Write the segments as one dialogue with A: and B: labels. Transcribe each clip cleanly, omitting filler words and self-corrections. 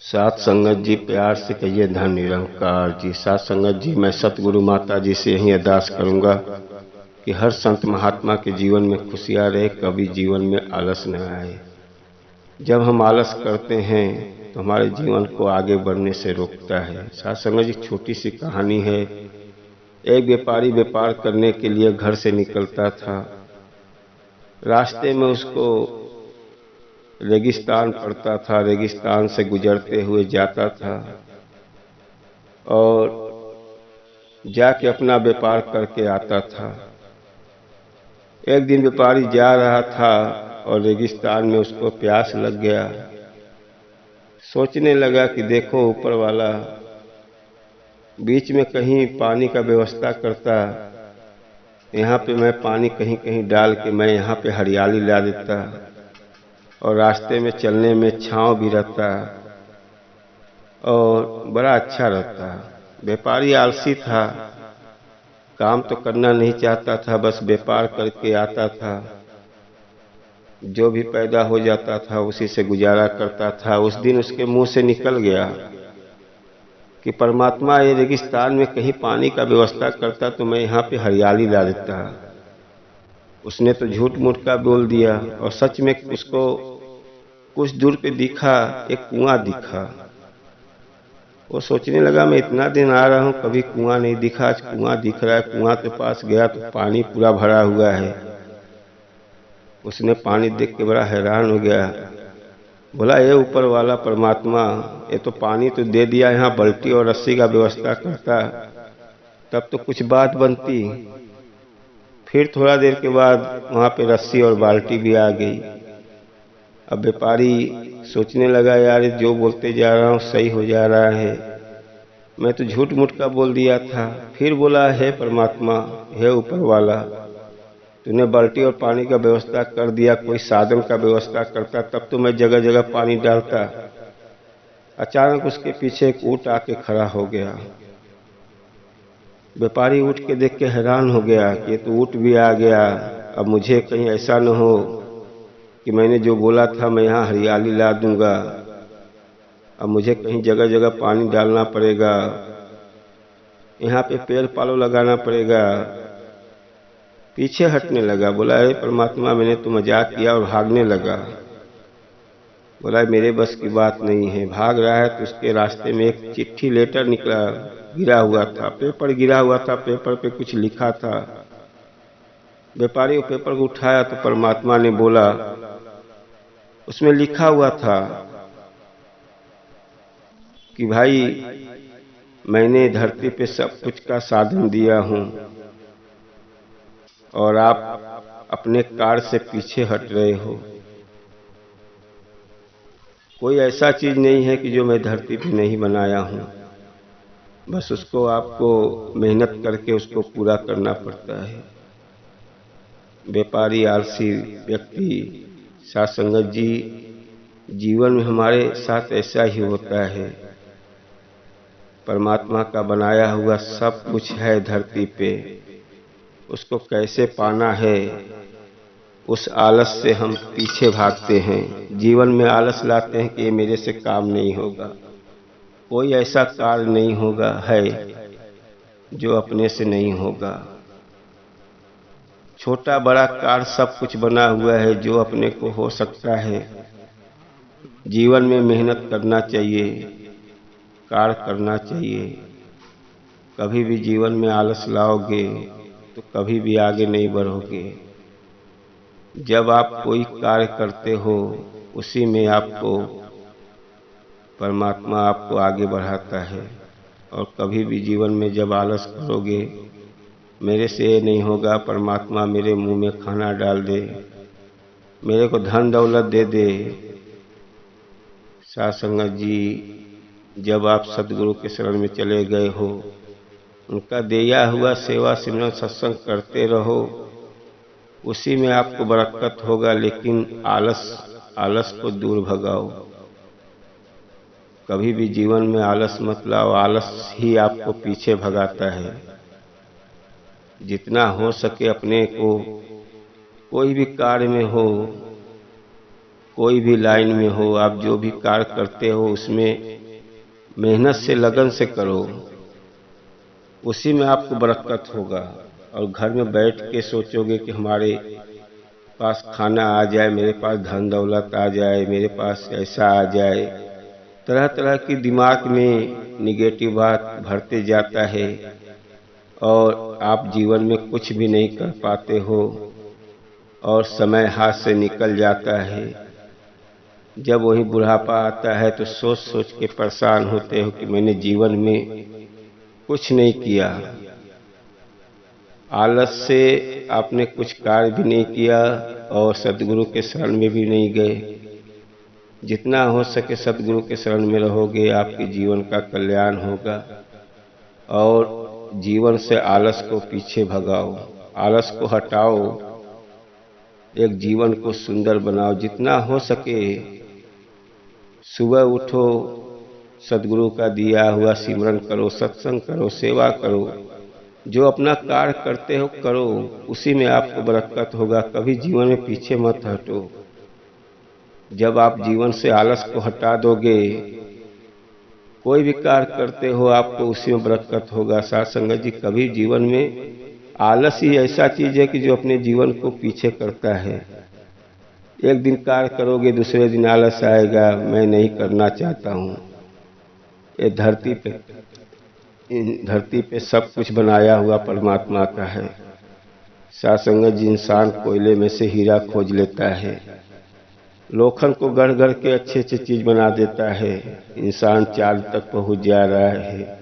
A: साथ संगत जी, प्यार से कहिए धन निरंकार जी। साथ संगत जी, मैं सतगुरु माता जी से यही अरदास करूंगा कि हर संत महात्मा के जीवन में खुशियां रहे, कभी जीवन में आलस न आए। जब हम आलस करते हैं तो हमारे जीवन को आगे बढ़ने से रोकता है। साथ संगत जी, छोटी सी कहानी है। एक व्यापारी व्यापार करने के लिए घर से निकलता था। रास्ते में उसको रेगिस्तान पड़ता था। रेगिस्तान से गुजरते हुए जाता था और जाके अपना व्यापार करके आता था। एक दिन व्यापारी जा रहा था और रेगिस्तान में उसको प्यास लग गया। सोचने लगा कि देखो, ऊपर वाला बीच में कहीं पानी का व्यवस्था करता, यहाँ पे मैं पानी कहीं कहीं डाल के मैं यहाँ पे हरियाली ला देता और रास्ते में चलने में छांव भी रहता और बड़ा अच्छा रहता। व्यापारी आलसी था, काम तो करना नहीं चाहता था, बस व्यापार करके आता था। जो भी पैदा हो जाता था उसी से गुजारा करता था। उस दिन उसके मुंह से निकल गया कि परमात्मा, ये रेगिस्तान में कहीं पानी का व्यवस्था करता तो मैं यहाँ पे हरियाली ला देता। उसने तो झूठ मूठ का बोल दिया और सच में उसको कुछ दूर पे दिखा, एक कुआं दिखा। वो सोचने लगा, मैं इतना दिन आ रहा हूँ, कभी कुआं नहीं दिखा, आज कुआं दिख रहा है। कुआं के पास गया तो पानी पूरा भरा हुआ है। उसने पानी देख के बड़ा हैरान हो गया। बोला, ये ऊपर वाला परमात्मा, ये तो पानी तो दे दिया, यहाँ बाल्टी और रस्सी का व्यवस्था करता तब तो कुछ बात बनती। फिर थोड़ा देर के बाद वहां पे रस्सी और बाल्टी भी आ गई। अब व्यापारी सोचने लगा, यार जो बोलते जा रहा हूँ सही हो जा रहा है, मैं तो झूठ मूठ का बोल दिया था। फिर बोला, हे परमात्मा, हे ऊपर वाला, तूने बाल्टी और पानी का व्यवस्था कर दिया, कोई साधन का व्यवस्था करता तब तो मैं जगह जगह पानी डालता। अचानक उसके पीछे एक ऊंट आके खड़ा हो गया। व्यापारी ऊँट के देख के हैरान हो गया कि ये तो ऊँट भी आ गया। अब मुझे कहीं ऐसा न हो कि मैंने जो बोला था मैं यहाँ हरियाली ला दूंगा, अब मुझे कहीं जगह जगह पानी डालना पड़ेगा, यहाँ पे पेड़ पालो लगाना पड़ेगा। पीछे हटने लगा। बोला, अरे परमात्मा, मैंने तो मजाक किया, और भागने लगा। बोला, मेरे बस की बात नहीं है। भाग रहा है तो उसके रास्ते में एक चिट्ठी लेटर निकला, गिरा हुआ था, पेपर गिरा हुआ था, पेपर पे कुछ लिखा था। व्यापारी वो पेपर को उठाया तो परमात्मा ने बोला, उसमें लिखा हुआ था कि भाई, मैंने धरती पे सब कुछ का साधन दिया हूँ और आप अपने कार्य से पीछे हट रहे हो। कोई ऐसा चीज नहीं है कि जो मैं धरती पे नहीं बनाया हूँ, बस उसको आपको मेहनत करके उसको पूरा करना पड़ता है। व्यापारी आलसी व्यक्ति, साथ संगत जी, जीवन में हमारे साथ ऐसा ही होता है। परमात्मा का बनाया हुआ सब कुछ है धरती पे, उसको कैसे पाना है, उस आलस से हम पीछे भागते हैं। जीवन में आलस लाते हैं कि ये मेरे से काम नहीं होगा। कोई ऐसा कार्य नहीं होगा है जो अपने से नहीं होगा। छोटा बड़ा कार्य सब कुछ बना हुआ है जो अपने को हो सकता है। जीवन में मेहनत करना चाहिए, कार्य करना चाहिए। कभी भी जीवन में आलस लाओगे तो कभी भी आगे नहीं बढ़ोगे। जब आप कोई कार्य करते हो उसी में आपको परमात्मा आपको आगे बढ़ाता है। और कभी भी जीवन में जब आलस करोगे, मेरे से ये नहीं होगा, परमात्मा मेरे मुंह में खाना डाल दे, मेरे को धन दौलत दे दे। साथ संगत जी, जब आप सदगुरु के शरण में चले गए हो, उनका दिया हुआ सेवा सिमरन सत्संग करते रहो, उसी में आपको बरकत होगा। लेकिन आलस को दूर भगाओ। कभी भी जीवन में आलस मत लाओ, आलस ही आपको पीछे भगाता है। जितना हो सके अपने को, कोई भी कार्य में हो, कोई भी लाइन में हो, आप जो भी कार्य करते हो उसमें मेहनत से लगन से करो, उसी में आपको बरकत होगा। और घर में बैठ के सोचोगे कि हमारे पास खाना आ जाए, मेरे पास धन दौलत आ जाए, मेरे पास ऐसा आ जाए, तरह तरह की दिमाग में निगेटिव बात भरते जाता है और आप जीवन में कुछ भी नहीं कर पाते हो और समय हाथ से निकल जाता है। जब वही बुढ़ापा आता है तो सोच सोच के परेशान होते हो कि मैंने जीवन में कुछ नहीं किया। आलस से आपने कुछ कार्य भी नहीं किया और सद्गुरु के शरण में भी नहीं गए। जितना हो सके सद्गुरु के शरण में रहोगे, आपके जीवन का कल्याण होगा। और जीवन से आलस को पीछे भगाओ, आलस को हटाओ, एक जीवन को सुंदर बनाओ। जितना हो सके सुबह उठो, सद्गुरु का दिया हुआ सिमरन करो, सत्संग करो, सेवा करो। जो अपना कार्य करते हो करो, उसी में आपको बरकत होगा। कभी जीवन में पीछे मत हटो। जब आप जीवन से आलस को हटा दोगे, कोई भी कार्य करते हो आपको उसी में बरकत होगा। साथ संगत जी, कभी जीवन में आलस ही ऐसा चीज है कि जो अपने जीवन को पीछे करता है। एक दिन कार्य करोगे, दूसरे दिन आलस आएगा, मैं नहीं करना चाहता हूँ। ये धरती पे सब कुछ बनाया हुआ परमात्मा का है। साथ संगत जी, इंसान कोयले में से हीरा खोज लेता है, लोखंड को गढ़ गढ़ के अच्छे अच्छे चीज बना देता है। इंसान चांद तक पहुंच जा रहा है।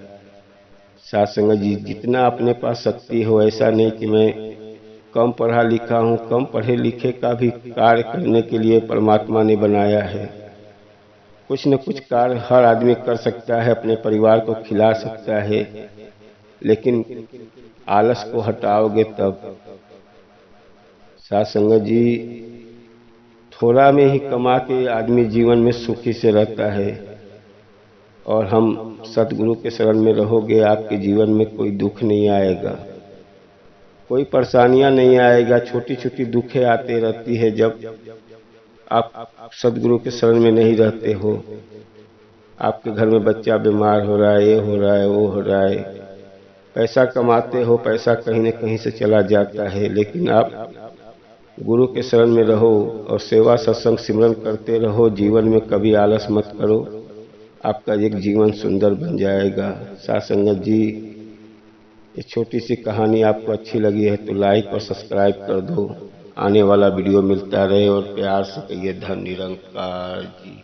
A: साथ संगत जी, जितना अपने पास शक्ति हो, ऐसा नहीं कि मैं कम पढ़ा लिखा हूँ। कम पढ़े लिखे का भी कार्य करने के लिए परमात्मा ने बनाया है। कुछ न कुछ कार्य हर आदमी कर सकता है, अपने परिवार को खिला सकता है, लेकिन आलस को हटाओगे तब। साथ संगत जी, थोड़ा में ही कमा के आदमी जीवन में सुखी से रहता है। और हम सतगुरु के शरण में रहोगे, आपके जीवन में कोई दुख नहीं आएगा, कोई परेशानियां नहीं आएगा। छोटी छोटी दुखें आते रहती है जब आप सदगुरु के शरण में नहीं रहते हो। आपके घर में बच्चा बीमार हो रहा है, ये हो रहा है, वो हो रहा है। पैसा कमाते हो, पैसा कहीं न कहीं से चला जाता है, लेकिन आप गुरु के शरण में रहो और सेवा सत्संग सिमरन करते रहो। जीवन में कभी आलस मत करो, आपका एक जीवन सुंदर बन जाएगा। साथ संगत जी, ये छोटी सी कहानी आपको अच्छी लगी है तो लाइक और सब्सक्राइब कर दो। आने वाला वीडियो मिलता रहे और प्यार से कहिए धन निरंकार जी।